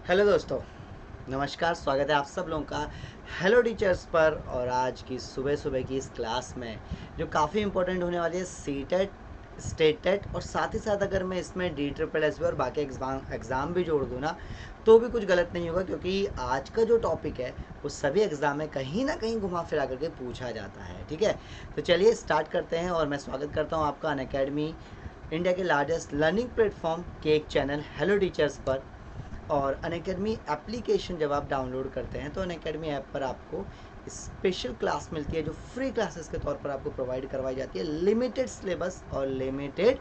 Hello दोस्तों, नमस्कार। स्वागत है आप सब लोगों का हेलो टीचर्स पर। और आज की सुबह सुबह की इस क्लास में जो काफ़ी इंपॉर्टेंट होने वाली है सीटेट, स्टेटेट और साथ ही साथ अगर मैं इसमें डी ट्रिपल एस और बाकी एग्ज़ाम भी जोड़ दूँ ना तो भी कुछ गलत नहीं होगा, क्योंकि आज का जो टॉपिक है वो सभी एग्ज़ाम में कहीं ना कहीं घुमा फिरा करके पूछा जाता है। ठीक है, तो चलिए स्टार्ट करते हैं। और मैं स्वागत करता हूँ आपका अनअकैडमी, इंडिया के लार्जेस्ट लर्निंग प्लेटफॉर्म के एक चैनल हेलो टीचर्स पर। और अनअकैडमी एप्लीकेशन जब आप डाउनलोड करते हैं तो अनअकैडमी ऐप पर आपको स्पेशल क्लास मिलती है जो फ्री क्लासेस के तौर पर आपको प्रोवाइड करवाई जाती है, लिमिटेड सिलेबस और लिमिटेड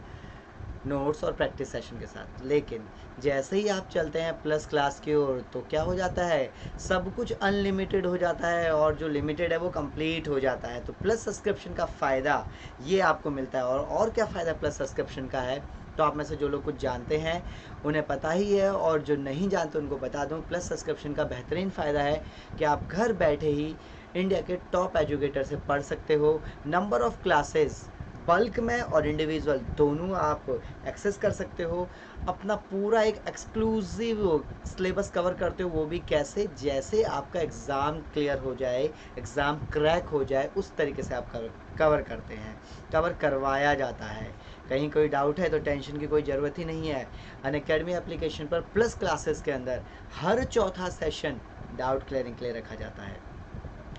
नोट्स और प्रैक्टिस सेशन के साथ। लेकिन जैसे ही आप चलते हैं प्लस क्लास की ओर तो क्या हो जाता है, सब कुछ अनलिमिटेड हो जाता है और जो लिमिटेड है वो कंप्लीट हो जाता है। तो प्लस सब्सक्रिप्शन का फ़ायदा ये आपको मिलता है। और क्या फ़ायदा प्लस सब्सक्रिप्शन का है, तो आप में से जो लोग कुछ जानते हैं उन्हें पता ही है, और जो नहीं जानते उनको बता दूं। प्लस सब्सक्रिप्शन का बेहतरीन फ़ायदा है कि आप घर बैठे ही इंडिया के टॉप एजुकेटर से पढ़ सकते हो। नंबर ऑफ़ क्लासेस बल्क में और इंडिविजुअल दोनों आप एक्सेस कर सकते हो। अपना पूरा एक एक्सक्लूसिव सिलेबस कवर करते हो, वो भी कैसे, जैसे आपका एग्ज़ाम क्लियर हो जाए, एग्ज़ाम क्रैक हो जाए, उस तरीके से आप कवर करते हैं, कवर करवाया जाता है। कहीं कोई डाउट है तो टेंशन की कोई ज़रूरत ही नहीं है। अनअकैडमी एप्लीकेशन पर प्लस क्लासेस के अंदर हर चौथा सेशन डाउट क्लियरिंग के लिए रखा जाता है।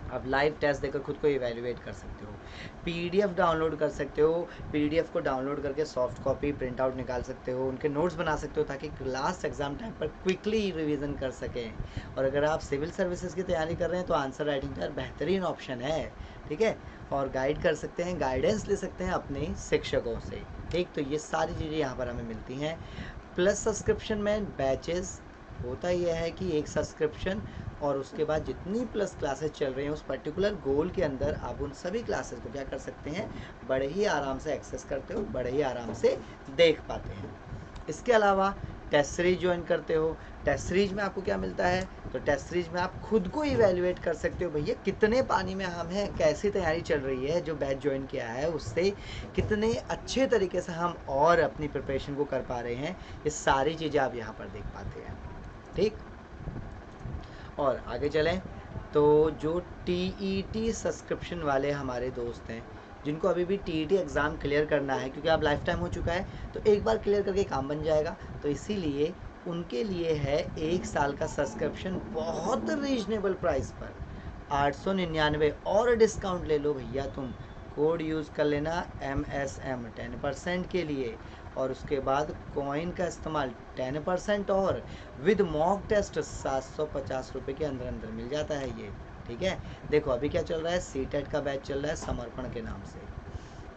आप लाइव टेस्ट देकर खुद को इवेल्युएट कर सकते हो, पीडीएफ डाउनलोड कर सकते हो, पीडीएफ को डाउनलोड करके सॉफ्ट कॉपी प्रिंट आउट निकाल सकते हो, उनके नोट्स बना सकते हो ताकि लास्ट एग्जाम टाइम पर क्विकली रिवीजन कर सकें। और अगर आप सिविल सर्विसेज की तैयारी कर रहे हैं तो आंसर राइटिंग का बेहतरीन ऑप्शन है। ठीक है, और गाइड कर सकते हैं, गाइडेंस ले सकते हैं अपने शिक्षकों से। ठीक, तो ये सारी चीज़ें यहाँ पर हमें मिलती हैं। प्लस सब्सक्रिप्शन में बैचेस होता यह है कि एक सब्सक्रिप्शन और उसके बाद जितनी प्लस क्लासेस चल रही हैं उस पर्टिकुलर गोल के अंदर आप उन सभी क्लासेस को क्या कर सकते हैं, बड़े ही आराम से एक्सेस करते हो, बड़े ही आराम से देख पाते हैं। इसके अलावा टेस्ट सीरीज ज्वाइन करते हो। टेस्ट सीरीज में आपको क्या मिलता है, तो टेस्ट सीरीज में आप खुद को इवेल्युएट कर सकते हो, भैया कितने पानी में हम हैं, कैसी तैयारी चल रही है, जो बैच ज्वाइन किया है उससे कितने अच्छे तरीके से हम और अपनी प्रिपरेशन को कर पा रहे हैं। ये सारी चीज़ें आप यहाँ पर देख पाते हैं। ठीक, और आगे चलें तो जो टीईटी सब्सक्रिप्शन वाले हमारे दोस्त हैं जिनको अभी भी टीईटी एग्ज़ाम क्लियर करना है, क्योंकि अब लाइफ टाइम हो चुका है तो एक बार क्लियर करके काम बन जाएगा, तो इसीलिए उनके लिए है 1 साल का सब्सक्रिप्शन बहुत रीजनेबल प्राइस पर 899। और डिस्काउंट ले लो भैया तुम, कोड यूज़ कर लेना MSM 10% के लिए, और उसके बाद कॉइन का इस्तेमाल 10% और विद मॉक टेस्ट 750 रुपये के अंदर अंदर मिल जाता है ये। ठीक है, देखो अभी क्या चल रहा है, सीटेट का बैच चल रहा है समर्पण के नाम से,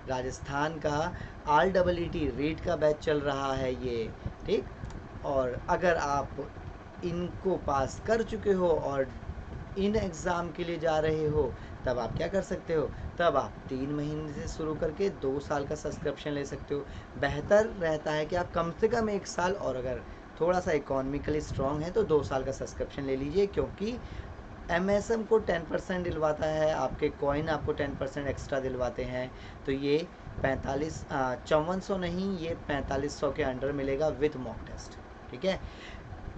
राजस्थान का REET रीट का बैच चल रहा है ये। ठीक, और अगर आप इनको पास कर चुके हो और इन एग्ज़ाम के लिए जा रहे हो तब आप क्या कर सकते हो, तब आप 3 महीने से शुरू करके 2 साल का सब्सक्रिप्शन ले सकते हो। बेहतर रहता है कि आप कम से कम 1 साल, और अगर थोड़ा सा इकोनॉमिकली स्ट्रॉन्ग है तो 2 साल का सब्सक्रिप्शन ले लीजिए, क्योंकि MSM को 10% दिलवाता है, आपके कॉइन आपको 10% एक्स्ट्रा दिलवाते हैं। तो ये 5400 नहीं, ये 4500 के अंडर मिलेगा विद मॉक टेस्ट। ठीक है,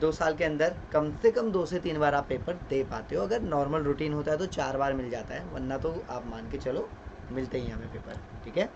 2 साल के अंदर कम से कम 2 से 3 बार आप पेपर दे पाते हो। अगर नॉर्मल रूटीन होता है तो 4 बार मिल जाता है, वरना तो आप मान के चलो मिलते ही हमें पेपर। ठीक है,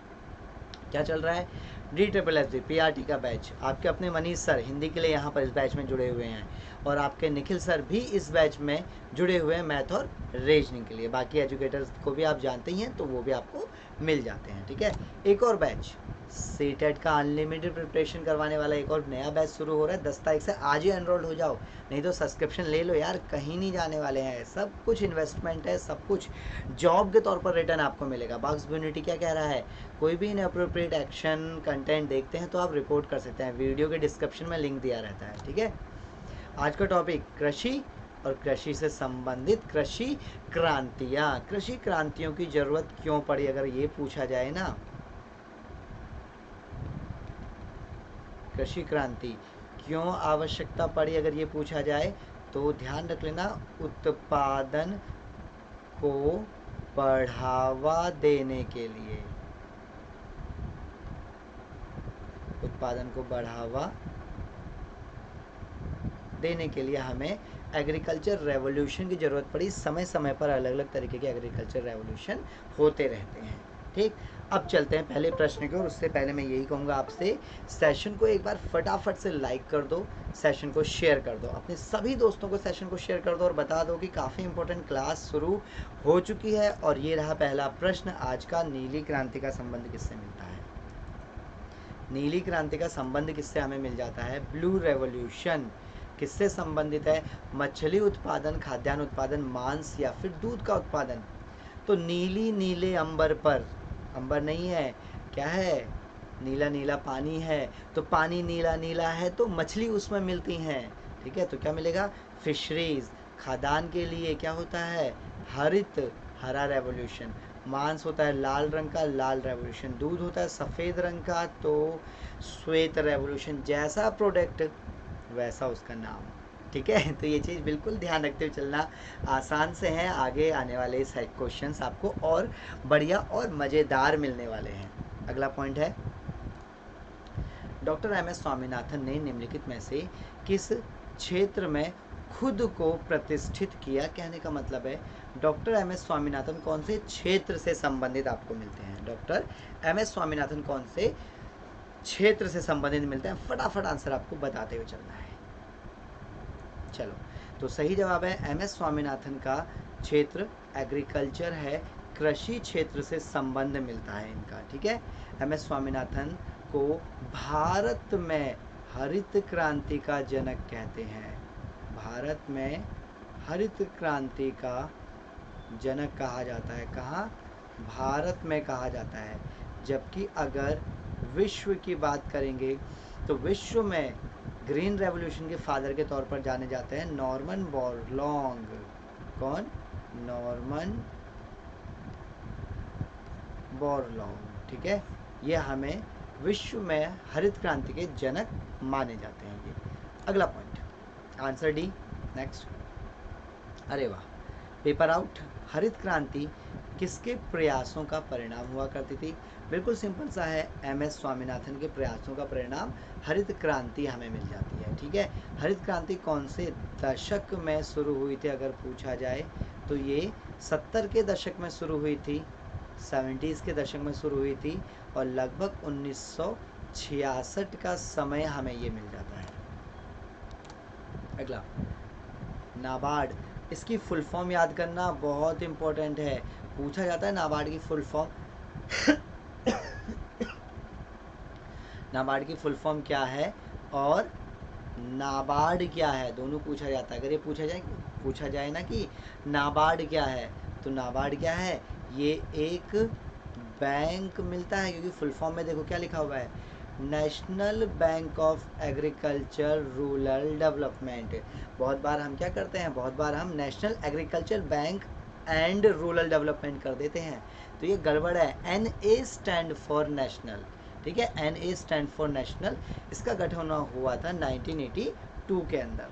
क्या चल रहा है, DSSS PRT का बैच, आपके अपने मनीष सर हिंदी के लिए यहाँ पर इस बैच में जुड़े हुए हैं, और आपके निखिल सर भी इस बैच में जुड़े हुए हैं मैथ और रीजनिंग के लिए। बाकी एजुकेटर्स को भी आप जानते ही हैं तो वो भी आपको मिल जाते हैं। ठीक है, एक और बैच सीटेट का अनलिमिटेड प्रिपरेशन करवाने वाला एक और नया बैच शुरू हो रहा है 10 तारीख से। आज ही एनरोल हो जाओ, नहीं तो सब्सक्रिप्शन ले लो यार, कहीं नहीं जाने वाले हैं, सब कुछ इन्वेस्टमेंट है, सब कुछ जॉब के तौर पर रिटर्न आपको मिलेगा। बॉक्स कम्युनिटी क्या कह रहा है, कोई भी इनअप्रोप्रिएट एक्शन कंटेंट देखते हैं तो आप रिपोर्ट कर सकते हैं, वीडियो के डिस्क्रिप्शन में लिंक दिया रहता है। ठीक है, आज का टॉपिक कृषि और कृषि से संबंधित कृषि क्रांतियाँ। कृषि क्रांतियों की ज़रूरत क्यों पड़ी, अगर ये पूछा जाए ना, कृषि क्रांति क्यों आवश्यकता पड़ी अगर ये पूछा जाए, तो ध्यान रख लेना, उत्पादन को बढ़ावा देने के लिए, उत्पादन को बढ़ावा देने के लिए हमें एग्रीकल्चर रेवोल्यूशन की ज़रूरत पड़ी। समय समय पर अलग अलग तरीके के एग्रीकल्चर रेवोल्यूशन होते रहते हैं। ठीक, अब चलते हैं पहले प्रश्न की ओर। उससे पहले मैं यही कहूँगा आपसे, सेशन को एक बार फटाफट से लाइक कर दो, सेशन को शेयर कर दो, अपने सभी दोस्तों को सेशन को शेयर कर दो और बता दो कि काफ़ी इंपॉर्टेंट क्लास शुरू हो चुकी है। और ये रहा पहला प्रश्न आज का, नीली क्रांति का संबंध किससे मिलता है? नीली क्रांति का संबंध किससे हमें मिल जाता है? ब्लू रेवोल्यूशन किससे संबंधित है? मछली उत्पादन, खाद्यान्न उत्पादन, मांस या फिर दूध का उत्पादन। तो नीली नीले अंबर पर, अंबर नहीं है, क्या है? नीला नीला पानी है, तो पानी नीला नीला है तो मछली उसमें मिलती हैं। ठीक है, तो क्या मिलेगा? फिशरीज। खाद्यान्न के लिए क्या होता है? हरित, हरा रेवोल्यूशन। मांस होता है लाल रंग का, लाल रेवोल्यूशन। दूध होता है सफ़ेद रंग का, तो श्वेत रेवोल्यूशन। जैसा प्रोडक्ट वैसा उसका नाम। ठीक है, तो ये चीज़ बिल्कुल ध्यान रखते हुए चलना। आसान से हैं, आगे आने वाले क्वेश्चंस आपको और बढ़िया और मज़ेदार मिलने वाले हैं। अगला पॉइंट है, डॉक्टर एम एस स्वामीनाथन ने निम्नलिखित में से किस क्षेत्र में खुद को प्रतिष्ठित किया? कहने का मतलब है डॉक्टर एम एस स्वामीनाथन कौन से क्षेत्र से संबंधित आपको मिलते हैं? डॉक्टर एम एस स्वामीनाथन कौन से क्षेत्र से संबंधित मिलते हैं? फटाफट आंसर आपको बताते हुए चलना है। चलो, तो सही जवाब है एम एस स्वामीनाथन का क्षेत्र एग्रीकल्चर है, कृषि क्षेत्र से संबंध मिलता है इनका। ठीक है, एम एस स्वामीनाथन को भारत में हरित क्रांति का जनक कहते हैं। भारत में हरित क्रांति का जनक कहा जाता है। कहाँ? भारत में कहा जाता है। जबकि अगर विश्व की बात करेंगे तो विश्व में ग्रीन रेवोल्यूशन के फादर के तौर पर जाने जाते हैं नॉर्मन बोरलॉन्ग। कौन? नॉर्मन बोरलॉन्ग। ठीक है, ये हमें विश्व में हरित क्रांति के जनक माने जाते हैं। ये अगला पॉइंट, आंसर डी। नेक्स्ट, अरे वाह, पेपर आउट। हरित क्रांति किसके प्रयासों का परिणाम हुआ करती थी? बिल्कुल सिंपल सा है, एम एस स्वामीनाथन के प्रयासों का परिणाम हरित क्रांति हमें मिल जाती है। ठीक है, हरित क्रांति कौन से दशक में शुरू हुई थी अगर पूछा जाए तो ये 70 के दशक में शुरू हुई थी, 70s के दशक में शुरू हुई थी और लगभग 1966 का समय हमें ये मिल जाता है। अगला, नाबार्ड, इसकी फुल फॉर्म याद करना बहुत इम्पोर्टेंट है, पूछा जाता है नाबार्ड की फुल फॉर्म। नाबार्ड की फुल फॉर्म क्या है और नाबार्ड क्या है, दोनों पूछा जाता है। अगर ये पूछा जाए ना कि नाबार्ड क्या है, तो नाबार्ड क्या है? ये एक बैंक मिलता है, क्योंकि फुल फॉर्म में देखो क्या लिखा हुआ है, national bank of agriculture rural development. बहुत बार हम क्या करते हैं, बहुत बार हम national agriculture bank and rural development कर देते हैं, तो ये गड़बड़ है। N A stand for national. ठीक है, N A stand for national. इसका गठन हुआ था 1982 के अंदर,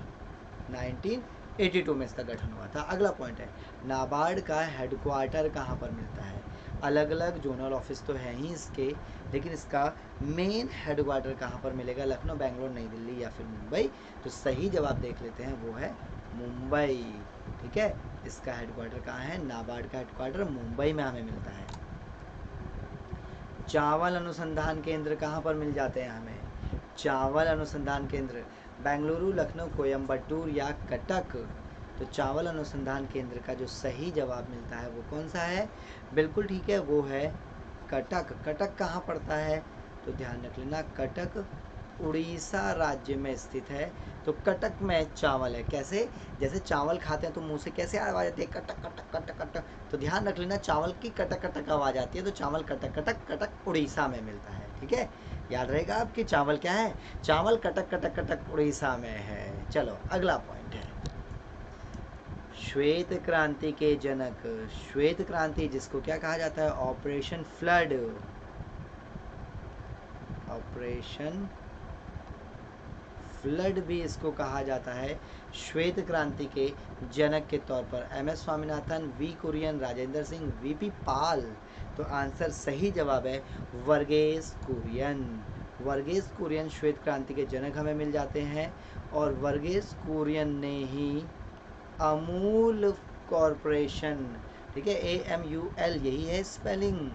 1982 में इसका गठन हुआ था। अगला पॉइंट है, नाबार्ड का हेडक्वार्टर कहाँ पर मिलता है? अलग अलग जोनल ऑफिस तो हैं ही इसके, लेकिन इसका मेन हेडक्वार्टर कहाँ पर मिलेगा? लखनऊ, बेंगलोर, नई दिल्ली या फिर मुंबई? तो सही जवाब देख लेते हैं, वो है मुंबई। ठीक है, इसका हेडक्वार्टर कहाँ है? नाबार्ड का हेडक्वार्टर मुंबई में हमें मिलता है। चावल अनुसंधान केंद्र कहाँ पर मिल जाते हैं हमें? चावल अनुसंधान केंद्र बेंगलुरु, लखनऊ, कोयम्बटूर या कटक? तो चावल अनुसंधान केंद्र का जो सही जवाब मिलता है वो कौन सा है? बिल्कुल ठीक है, वो है कटक। कटक कहाँ पड़ता है? तो ध्यान रख लेना, कटक उड़ीसा राज्य में स्थित है। तो कटक में चावल है। कैसे? जैसे चावल खाते हैं तो मुंह से कैसे आवाज़ आती है? कटक कटक कटक कटक। तो ध्यान रख लेना, चावल की कटक कटक आवाज़ आती है, तो चावल कटक कटक कटक उड़ीसा में मिलता है। ठीक है, याद रहेगा आपकी, चावल क्या है? चावल कटक कटक कटक उड़ीसा में है। चलो, अगला पॉइंट है, श्वेत क्रांति के जनक। श्वेत क्रांति जिसको क्या कहा जाता है? Operation flood. ऑपरेशन फ्लड भी इसको कहा जाता है। श्वेत क्रांति के जनक के तौर पर M S Swaminathan, V Kurien, Rajendra Singh, VP Pal. तो आंसर सही जवाब है वर्गीस कुरियन। वर्गीस कुरियन श्वेत क्रांति के जनक हमें मिल जाते हैं, और वर्गीस कुरियन ने ही अमूल कॉरपोरेशन, ठीक है, AMUL यही है spelling,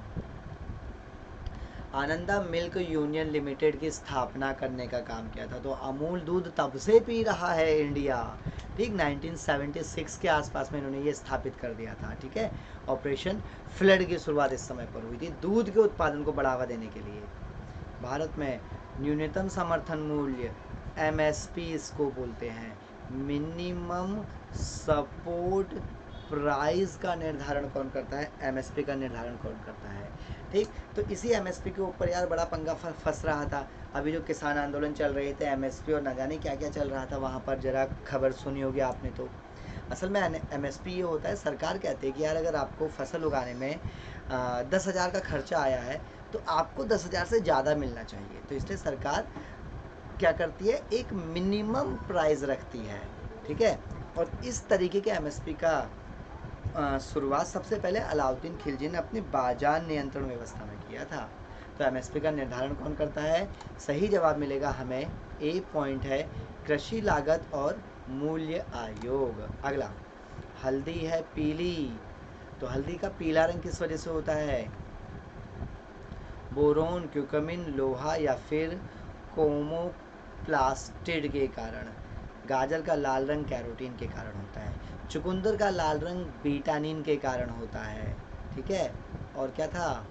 Ananda milk union limited की स्थापना करने का काम किया था। तो अमूल दूध तब से पी रहा है इंडिया, ठीक, 1976 के आसपास में इन्होंने ये स्थापित कर दिया था, ठीक है। ऑपरेशन फ्लड की शुरुआत इस समय पर हुई थी दूध के उत्पादन को बढ़ावा देने के लिए। भारत में न्यूनतम समर्थन मूल्य MSP इसको बोलते हैं, मिनिमम सपोर्ट प्राइस का निर्धारण कौन करता है? MSP का निर्धारण कौन करता है, ठीक। तो इसी MSP के ऊपर यार बड़ा पंगा फंस रहा था। अभी जो किसान आंदोलन चल रहे थे, MSP और न जाने क्या क्या चल रहा था वहाँ पर, जरा खबर सुनी होगी आपने। तो असल में MSP ये होता है, सरकार कहती है कि यार अगर आपको फसल उगाने में 10,000 का खर्चा आया है तो आपको 10,000 से ज़्यादा मिलना चाहिए। तो इसलिए सरकार क्या करती है, एक मिनिमम प्राइस रखती है, ठीक है। और इस तरीके के MSP का शुरुआत सबसे पहले अलाउद्दीन खिलजी ने अपनी बाजार नियंत्रण व्यवस्था में किया था। तो MSP का निर्धारण कौन करता है? सही जवाब मिलेगा हमें, A पॉइंट है, कृषि लागत और मूल्य आयोग। अगला, हल्दी है पीली, तो हल्दी का पीला रंग किस वजह से होता है? बोरोन, क्यूकमिन, लोहा या फिर कोमोप्लास्टिड के कारण। गाजर का लाल रंग कैरोटीन के कारण होता है। चुकंदर का लाल रंग बीटानिन के कारण होता है, ठीक है। और क्या था,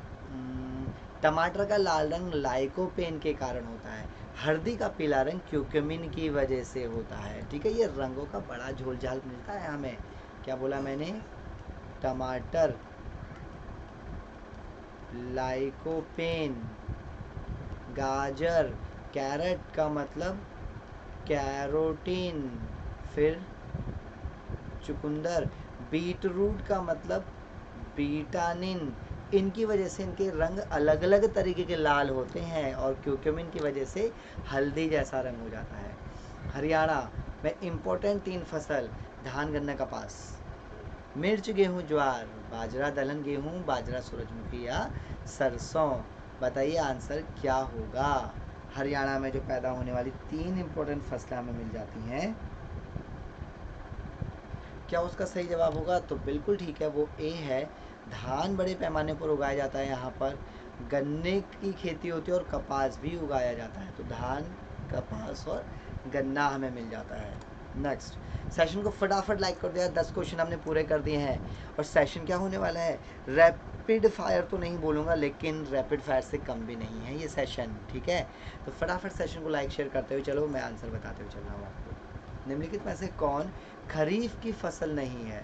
टमाटर का लाल रंग लाइकोपेन के कारण होता है। हल्दी का पीला रंग क्यूकमिन की वजह से होता है, ठीक है। ये रंगों का बड़ा झोलझाल मिलता है हमें। क्या बोला मैंने? टमाटर लाइकोपेन, गाजर, कैरेट का मतलब कैरोटीन, फिर चुकंदर, बीटरूट का मतलब बीटानिन। इनकी वजह से इनके रंग अलग अलग तरीके के लाल होते हैं, और क्यूकमिन की वजह से हल्दी जैसा रंग हो जाता है। हरियाणा में इम्पोर्टेंट 3 फसल, धान, गन्ना, कपास, मिर्च, गेहूं, ज्वार, बाजरा, दलहन, गेहूं, बाजरा, सूरजमुखी या सरसों। बताइए आंसर क्या होगा? हरियाणा में जो पैदा होने वाली 3 इम्पोर्टेंट फसलें हमें मिल जाती हैं, क्या उसका सही जवाब होगा? तो बिल्कुल ठीक है, वो A है। धान बड़े पैमाने पर उगाया जाता है यहाँ पर, गन्ने की खेती होती है और कपास भी उगाया जाता है। तो धान, कपास और गन्ना हमें मिल जाता है। नेक्स्ट, सेशन को फटाफट लाइक कर दिया, 10 क्वेश्चन हमने पूरे कर दिए हैं। और सेशन क्या होने वाला है? रैपिड फायर तो नहीं बोलूँगा, लेकिन रैपिड फायर से कम भी नहीं है ये सेशन, ठीक है। तो फटाफट सेशन को लाइक शेयर करते हुए चलो, मैं आंसर बताते हुए चल रहा हूँ आपको। निम्नलिखित में से कौन खरीफ की फसल नहीं है?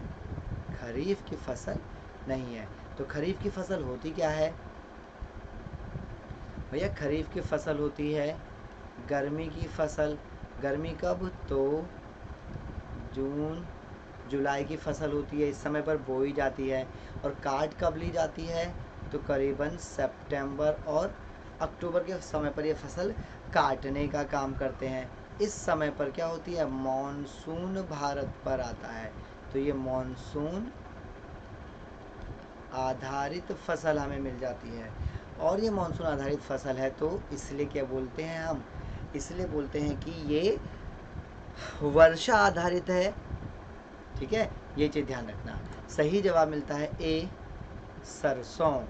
खरीफ की फसल नहीं है। तो खरीफ की फसल होती क्या है भैया? खरीफ की फसल होती है गर्मी की फसल। गर्मी कब? तो जून जुलाई की फसल होती है, इस समय पर बोई जाती है। और काट कब ली जाती है? तो करीबन सितंबर और अक्टूबर के समय पर ये फसल काटने का काम करते हैं। इस समय पर क्या होती है? मॉनसून भारत पर आता है। तो ये मॉनसून आधारित फसल हमें मिल जाती है। और ये मॉनसून आधारित फसल है तो इसलिए क्या बोलते हैं हम? इसलिए बोलते हैं कि ये वर्षा आधारित है, ठीक है। ये चीज़ ध्यान रखना। सही जवाब मिलता है A, सरसों।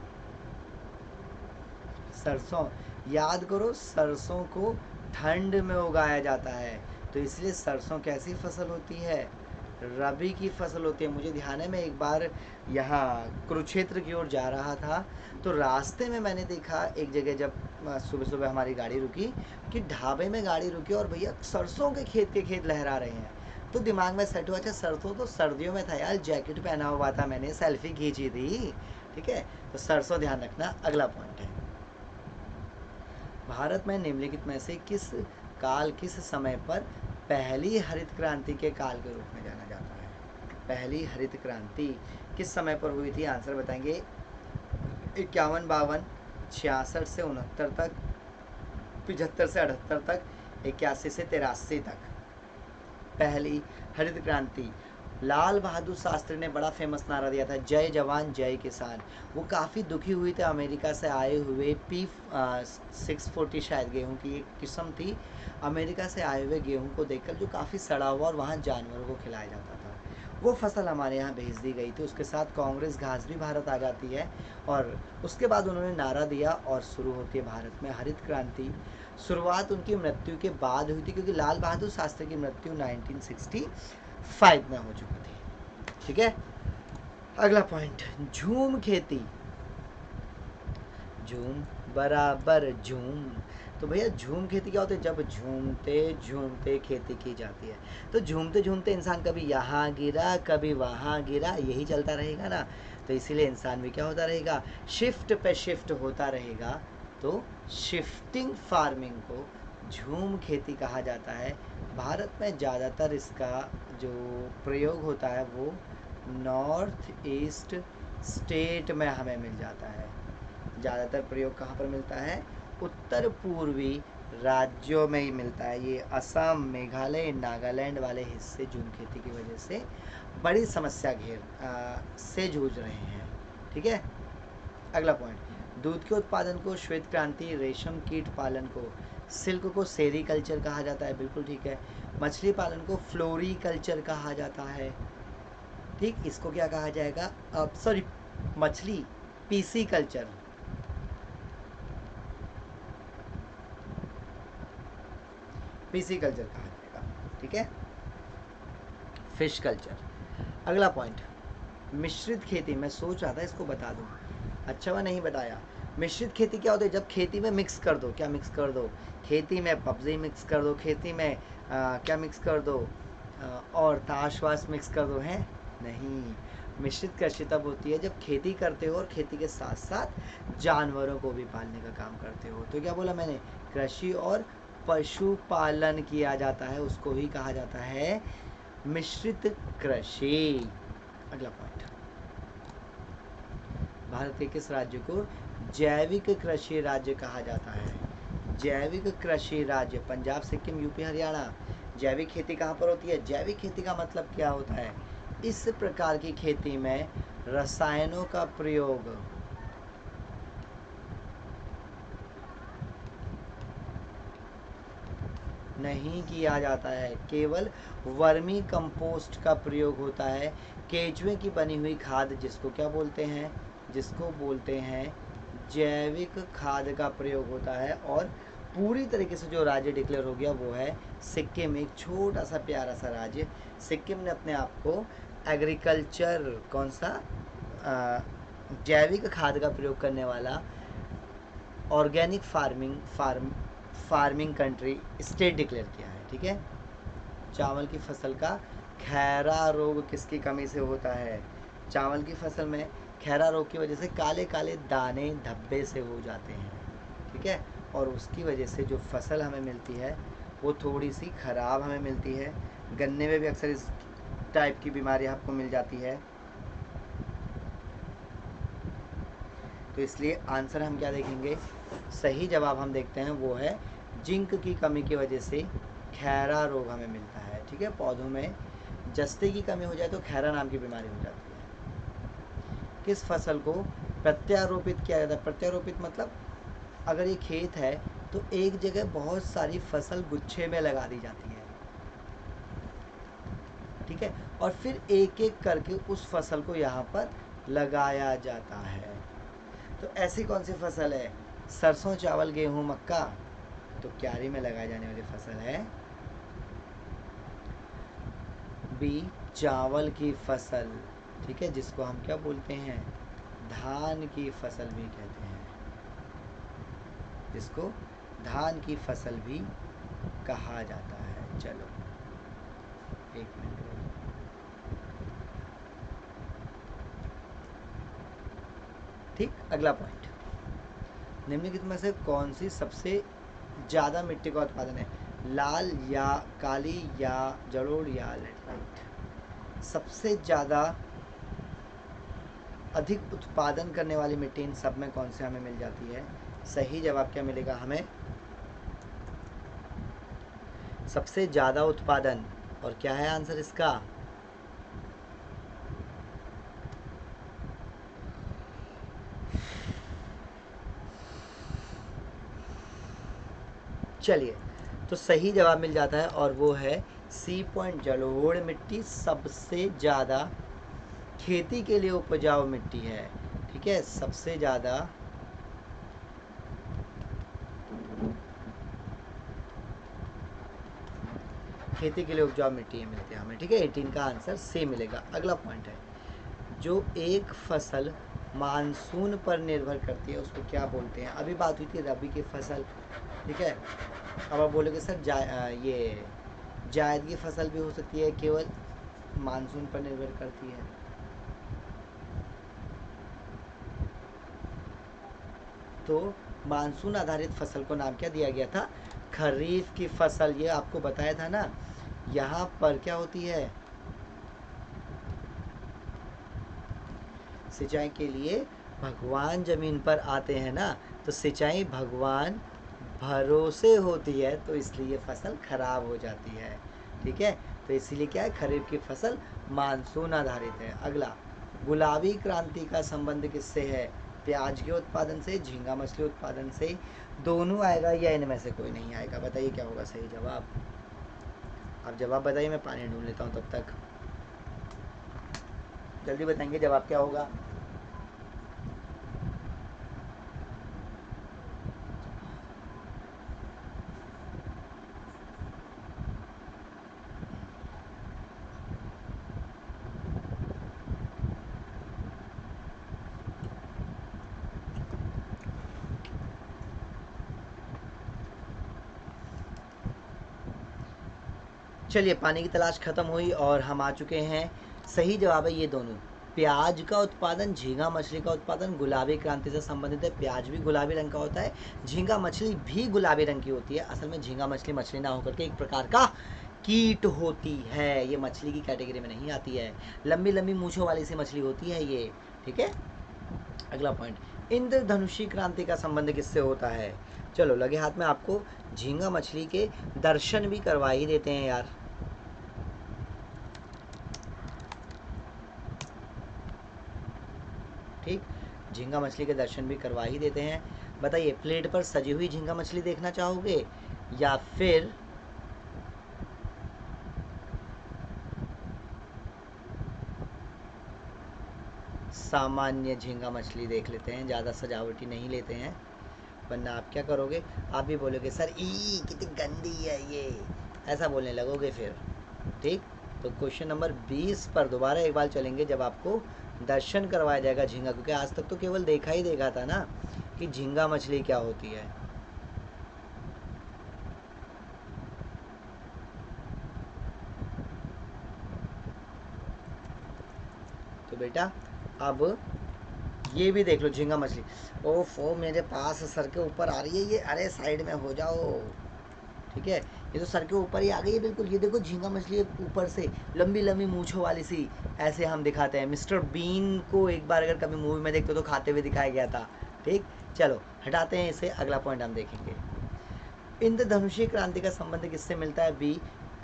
सरसों याद करो, सरसों को ठंड में उगाया जाता है, तो इसलिए सरसों कैसी फसल होती है? रबी की फसल होती है। मुझे ध्यान है, मैं एक बार यहाँ कुरुक्षेत्र की ओर जा रहा था, तो रास्ते में मैंने देखा एक जगह, जब सुबह सुबह हमारी गाड़ी रुकी, कि ढाबे में गाड़ी रुकी और भैया सरसों के खेत लहरा रहे हैं। तो दिमाग में सेट हुआ, अच्छा सरसों तो सर्दियों में था यार, जैकेट पहना हुआ था मैंने, सेल्फी खींची थी, ठीक है। तो सरसों ध्यान रखना। अगला पॉइंट है, भारत में निम्नलिखित में से किस काल, किस समय पर पहली हरित क्रांति के काल के रूप में जाना जाता है? पहली हरित क्रांति किस समय पर हुई थी? आंसर बताएंगे। 51, 52, 66 से 69 तक, 75 से 78 तक, 81 से 83 तक। पहली हरित क्रांति लाल बहादुर शास्त्री ने बड़ा फेमस नारा दिया था, जय जवान जय किसान। वो काफ़ी दुखी हुई थे अमेरिका से आए हुए P640 शायद गेहूं की एक किस्म थी, अमेरिका से आए हुए गेहूं को देखकर, जो काफ़ी सड़ा हुआ और वहाँ जानवरों को खिलाया जाता था। वो फसल हमारे यहाँ भेज दी गई थी। उसके साथ कांग्रेस घास भी भारत आ जाती है, और उसके बाद उन्होंने नारा दिया और शुरू होती है भारत में हरित क्रांति। शुरुआत उनकी मृत्यु के बाद हुई थी, क्योंकि लाल बहादुर शास्त्री की मृत्यु 1965 में हो चुकी थी। ठीक है, अगला पॉइंट, झूम खेती। झूम बराबर झूम। तो भैया झूम खेती क्या होती है? जब झूमते झूमते खेती की जाती है। तो झूमते झूमते इंसान कभी यहाँ गिरा कभी वहाँ गिरा, यही चलता रहेगा ना। तो इसीलिए इंसान भी क्या होता रहेगा? शिफ्ट पे शिफ्ट होता रहेगा। तो शिफ्टिंग फार्मिंग को झूम खेती कहा जाता है। भारत में ज़्यादातर इसका जो प्रयोग होता है वो नॉर्थ ईस्ट स्टेट में हमें मिल जाता है। ज़्यादातर प्रयोग कहाँ पर मिलता है? उत्तर पूर्वी राज्यों में ही मिलता है। ये असम, मेघालय, नागालैंड वाले हिस्से झूम खेती की वजह से बड़ी समस्या से जूझ रहे हैं। ठीक है, अगला पॉइंट, दूध के उत्पादन को श्वेत क्रांति, रेशम कीट पालन को, सिल्क को सेरीकल्चर कहा जाता है। बिल्कुल ठीक है। मछली पालन को फ्लोरीकल्चर कहा जाता है। ठीक, इसको क्या कहा जाएगा? सॉरी, मछली पीसी कल्चर। पीसी कल्चर कहा जाएगा। ठीक है, फिश कल्चर। अगला पॉइंट, मिश्रित खेती। मैं सोच रहा था इसको बता दूं, अच्छा वह नहीं बताया। मिश्रित खेती क्या होती है? जब खेती में मिक्स कर दो। क्या मिक्स कर दो? खेती में पबजी मिक्स कर दो, खेती में क्या मिक्स कर दो? और ताश वाश मिक्स कर दो। हैं नहीं, मिश्रित कृषि तब होती है जब खेती करते हो और खेती के साथ साथ जानवरों को भी पालने का काम करते हो। तो क्या बोला मैंने? कृषि और पशुपालन किया जाता है, उसको ही कहा जाता है मिश्रित कृषि। अगला पॉइंट, भारत के किस राज्य को जैविक कृषि राज्य कहा जाता है? जैविक कृषि राज्य पंजाब, सिक्किम, यूपी, हरियाणा। जैविक खेती कहाँ पर होती है? जैविक खेती का मतलब क्या होता है? इस प्रकार की खेती में रसायनों का प्रयोग नहीं किया जाता है, केवल वर्मी कंपोस्ट का प्रयोग होता है। केचुए की बनी हुई खाद, जिसको क्या बोलते हैं? जिसको बोलते हैं जैविक खाद का प्रयोग होता है। और पूरी तरीके से जो राज्य डिक्लेयर हो गया वो है सिक्किम, एक छोटा सा प्यारा सा राज्य। सिक्किम ने अपने आप को एग्रीकल्चर, कौन सा, जैविक खाद का प्रयोग करने वाला organic farming country state declare किया है। ठीक है, चावल की फसल का खैरा रोग किसकी कमी से होता है? चावल की फसल में खैरा रोग की वजह से काले काले दाने धब्बे से हो जाते हैं। ठीक है, और उसकी वजह से जो फसल हमें मिलती है वो थोड़ी सी ख़राब हमें मिलती है। गन्ने में भी अक्सर इस टाइप की बीमारी आपको मिल जाती है। तो इसलिए आंसर हम क्या देखेंगे? सही जवाब हम देखते हैं वो है जिंक की कमी की वजह से खैरा रोग हमें मिलता है। ठीक है, पौधों में जस्ते की कमी हो जाए तो खैरा नाम की बीमारी हो जाती है। किस फसल को प्रत्यारोपित किया जाता है? प्रत्यारोपित मतलब अगर ये खेत है तो एक जगह बहुत सारी फसल गुच्छे में लगा दी जाती है। ठीक है, और फिर एक एक करके उस फसल को यहाँ पर लगाया जाता है। तो ऐसी कौन सी फसल है? सरसों, चावल, गेहूं, मक्का। तो क्यारी में लगाई जाने वाली फसल है बी, चावल की फसल। ठीक है, जिसको हम क्या बोलते हैं? धान की फसल भी कहते हैं, जिसको धान की फसल भी कहा जाता है। चलो एक मिनट। ठीक, अगला पॉइंट, निम्नलिखित में से कौन सी सबसे ज़्यादा मिट्टी का उत्पादन है? लाल या काली या जलोढ़ या लेटराइट? सबसे ज़्यादा अधिक उत्पादन करने वाली मिट्टी इन सब में कौन से हमें मिल जाती है? सही जवाब क्या मिलेगा हमें? सबसे ज़्यादा उत्पादन। और क्या है आंसर इसका? चलिए, तो सही जवाब मिल जाता है और वो है सी पॉइंट। जलोढ़ मिट्टी सबसे ज़्यादा खेती के लिए उपजाऊ मिट्टी है, ठीक है, सबसे ज़्यादा खेती के लिए उपजाऊ मिट्टी है मिलती है हमें, ठीक है। 18 का आंसर से मिलेगा। अगला पॉइंट है, जो एक फसल मानसून पर निर्भर करती है उसको क्या बोलते हैं। अभी बात हुई थी रबी की फसल, ठीक है। अब आप बोलोगे सर ये जायद की फसल भी हो सकती है, केवल मानसून पर निर्भर करती है। तो मानसून आधारित फसल को नाम क्या दिया गया था, खरीफ की फसल। ये आपको बताया था ना, यहाँ पर क्या होती है, सिंचाई के लिए भगवान जमीन पर आते हैं ना, तो सिंचाई भगवान भरोसे होती है, तो इसलिए फसल खराब हो जाती है, ठीक है। तो इसीलिए क्या है, खरीफ की फसल मानसून आधारित है। अगला, गुलाबी क्रांति का संबंध किससे है, प्याज के उत्पादन से, झींगा मछली उत्पादन से, दोनों आएगा या इनमें से कोई नहीं आएगा। बताइए क्या होगा सही जवाब। आप जवाब बताइए, मैं पानी ढूंढ लेता हूँ तब तक। जल्दी बताएंगे जवाब क्या होगा। चलिए, पानी की तलाश खत्म हुई और हम आ चुके हैं। सही जवाब है ये दोनों। प्याज का उत्पादन, झींगा मछली का उत्पादन गुलाबी क्रांति से संबंधित है। प्याज भी गुलाबी रंग का होता है, झींगा मछली भी गुलाबी रंग की होती है। असल में झींगा मछली मछली ना होकर के एक प्रकार का कीट होती है, ये मछली की कैटेगरी में नहीं आती है। लंबी लंबी मूछों वाली सी मछली होती है ये, ठीक है। अगला पॉइंट, इंद्रधनुषी क्रांति का संबंध किससे होता है। चलो, लगे हाथ में आपको झींगा मछली के दर्शन भी करवा ही देते हैं यार। ठीक, झींगा मछली के दर्शन भी करवा ही देते हैं। बताइए, प्लेट पर सजी हुई झींगा मछली देखना चाहोगे या फिर सामान्य झींगा मछली देख लेते हैं, ज़्यादा सजावटी नहीं लेते हैं, वरना आप क्या करोगे, आप भी बोलोगे सर ई कितनी गंदी है ये, ऐसा बोलने लगोगे फिर, ठीक। तो क्वेश्चन नंबर 20 पर दोबारा एक बार चलेंगे, जब आपको दर्शन करवाया जाएगा झींगा, क्योंकि आज तक तो केवल देखा ही देखा था ना कि झींगा मछली क्या होती है। तो बेटा अब ये भी देख लो झींगा मछली। ओफो, मेरे पास सर के ऊपर आ रही है ये, अरे साइड में हो जाओ, ठीक है। ये तो सर के ऊपर ही आ गई है बिल्कुल। ये देखो झींगा मछली ऊपर से लंबी लंबी मूछों वाली सी, ऐसे हम दिखाते हैं। मिस्टर बीन को एक बार अगर कभी मूवी में देखते तो खाते हुए दिखाया गया था, ठीक। चलो हटाते हैं इसे, अगला पॉइंट हम देखेंगे। इंद्रधनुषी क्रांति का संबंध किससे मिलता है। बी,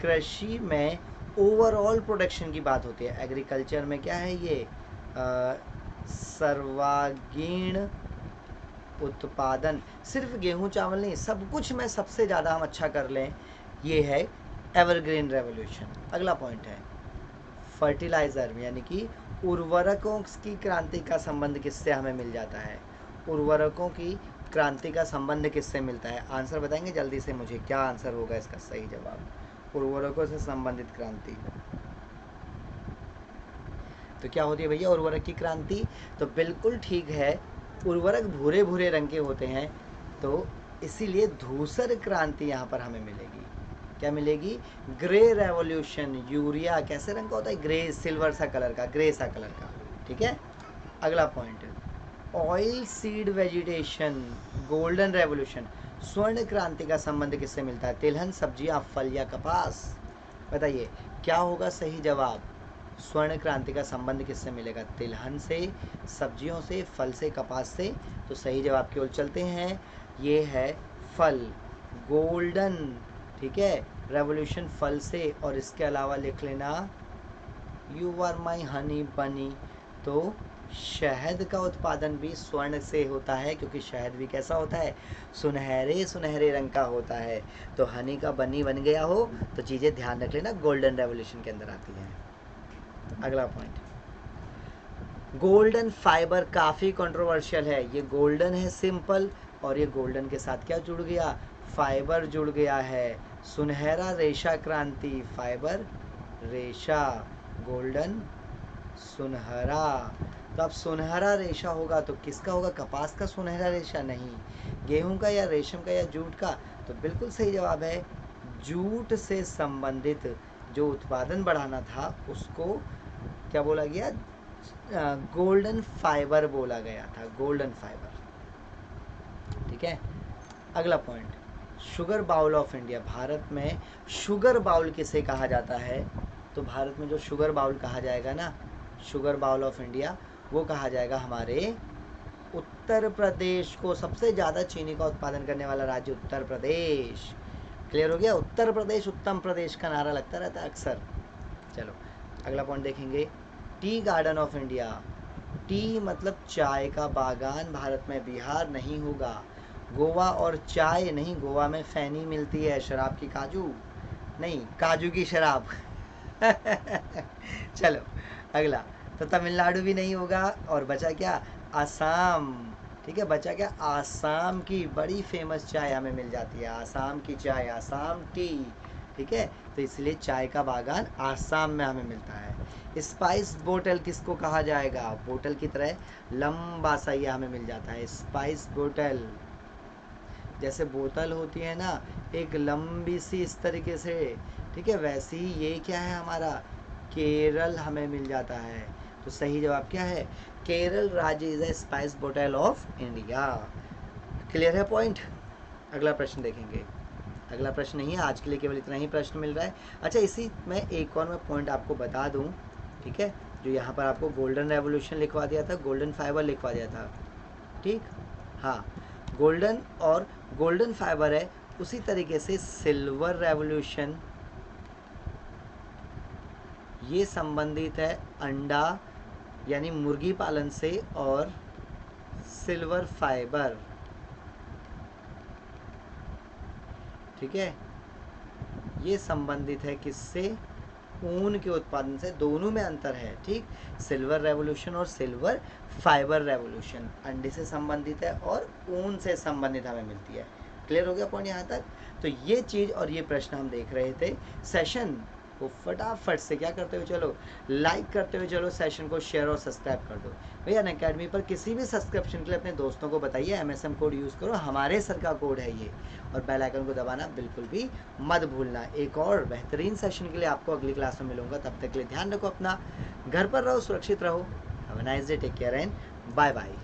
कृषि में ओवरऑल प्रोडक्शन की बात होती है। एग्रीकल्चर में क्या है ये, सर्वांगीण उत्पादन, सिर्फ गेहूं चावल नहीं, सब कुछ में सबसे ज़्यादा हम अच्छा कर लें, ये है एवरग्रीन रेवोल्यूशन। अगला पॉइंट है, फर्टिलाइज़र यानी कि उर्वरकों की क्रांति का संबंध किससे हमें मिल जाता है। उर्वरकों की क्रांति का संबंध किससे मिलता है। आंसर बताएंगे जल्दी से मुझे, क्या आंसर होगा इसका सही जवाब। उर्वरकों से संबंधित क्रांति तो क्या होती है भैया, उर्वरक की क्रांति। तो बिल्कुल ठीक है, उर्वरक भूरे भूरे रंग के होते हैं, तो इसीलिए धूसर क्रांति यहाँ पर हमें मिलेगी। क्या मिलेगी, ग्रे रेवोल्यूशन। यूरिया कैसे रंग का होता है, ग्रे, सिल्वर सा कलर का, ग्रे सा कलर का, ठीक है। अगला point, oil seed vegetation, golden revolution, स्वर्ण क्रांति का संबंध किससे मिलता है। तिलहन, सब्जियां, फल या कपास। बताइए क्या होगा सही जवाब। स्वर्ण क्रांति का संबंध किससे मिलेगा, तिलहन से, सब्जियों से, फल से, कपास से। तो सही जवाब की ओर चलते हैं, ये है फल, गोल्डन, ठीक है, रेवोल्यूशन फल से। और इसके अलावा लिख लेना, यू आर माई हनी बनी, तो शहद का उत्पादन भी स्वर्ण से होता है, क्योंकि शहद भी कैसा होता है, सुनहरे सुनहरे रंग का होता है। तो हनी का बनी बन गया हो तो चीज़ें ध्यान रख लेना, गोल्डन रेवोल्यूशन के अंदर आती हैं। अगला पॉइंट, गोल्डन फाइबर काफ़ी कंट्रोवर्शियल है। ये गोल्डन है सिंपल, और ये गोल्डन के साथ क्या जुड़ गया, फाइबर जुड़ गया है। सुनहरा रेशा क्रांति, फाइबर रेशा, गोल्डन सुनहरा। तो अब सुनहरा रेशा होगा तो किसका होगा, कपास का सुनहरा रेशा नहीं, गेहूं का या रेशम का या जूट का। तो बिल्कुल सही जवाब है, जूट से संबंधित जो उत्पादन बढ़ाना था उसको क्या बोला गया, गोल्डन फाइबर बोला गया था, गोल्डन फाइबर। ठीक है, अगला point, sugar bowl of India. Bharat में शुगर बाउल किसे कहा जाता है, तो भारत में जो शुगर बाउल कहा जाएगा ना, शुगर बाउल ऑफ इंडिया, वो कहा जाएगा हमारे उत्तर प्रदेश को। सबसे ज़्यादा चीनी का उत्पादन करने वाला राज्य उत्तर प्रदेश। क्लियर हो गया, उत्तर प्रदेश उत्तम प्रदेश का नारा लगता रहता है अक्सर। चलो अगला पॉइंट देखेंगे, tea garden of India. T मतलब चाय का बागान भारत में, बिहार नहीं होगा। गोवा और चाय नहीं, गोवा में फैनी मिलती है, शराब की काजू नहीं, काजू की शराब। चलो अगला, तो तमिलनाडु भी नहीं होगा, और बचा क्या, आसाम। ठीक है, बचा क्या, आसाम की बड़ी फेमस चाय हमें मिल जाती है, आसाम की चाय, आसाम टी। ठीक है, तो इसलिए चाय का बागान आसाम में हमें मिलता है। स्पाइस बोतल किसको कहा जाएगा, बोतल की तरह लंबा सा ये हमें मिल जाता है, स्पाइस बोतल। जैसे बोतल होती है ना एक लंबी सी इस तरीके से, ठीक है, वैसे ही ये क्या है हमारा, केरल हमें मिल जाता है। तो सही जवाब क्या है, केरल राज्य इज ए स्पाइस बोतल ऑफ इंडिया। क्लियर है पॉइंट। अगला प्रश्न देखेंगे, अगला प्रश्न नहीं है आज के लिए, केवल इतना ही प्रश्न मिल रहा है। अच्छा, इसी में एक और मैं पॉइंट आपको बता दूं, ठीक है, जो यहाँ पर आपको गोल्डन रेवोल्यूशन लिखवा दिया था, गोल्डन फाइबर लिखवा दिया था, ठीक, हाँ, गोल्डन और गोल्डन फाइबर है, उसी तरीके से सिल्वर रेवोल्यूशन ये संबंधित है अंडा यानी मुर्गी पालन से, और सिल्वर फाइबर, ठीक है, ये संबंधित है किससे, ऊन के उत्पादन से। दोनों में अंतर है, ठीक, सिल्वर रेवोल्यूशन और सिल्वर फाइबर रेवोल्यूशन अंडे से संबंधित है और ऊन से संबंधित हमें मिलती है। क्लियर हो गया पॉइंट यहाँ तक। तो ये चीज़ और ये प्रश्न हम देख रहे थे। सेशन को फटाफट से क्या करते हुए चलो, लाइक करते हुए चलो, सेशन को शेयर और सब्सक्राइब कर दो भैया। अनअकैडमी पर किसी भी सब्सक्रिप्शन के लिए अपने दोस्तों को बताइए, MSM कोड यूज़ करो, हमारे सर का कोड है ये, और बेल आइकन को दबाना बिल्कुल भी मत भूलना। एक और बेहतरीन सेशन के लिए आपको अगली क्लास में मिलूंगा, तब तक के लिए ध्यान रखो अपना, घर पर रहो, सुरक्षित रहो। Have a nice day, take care and bye bye.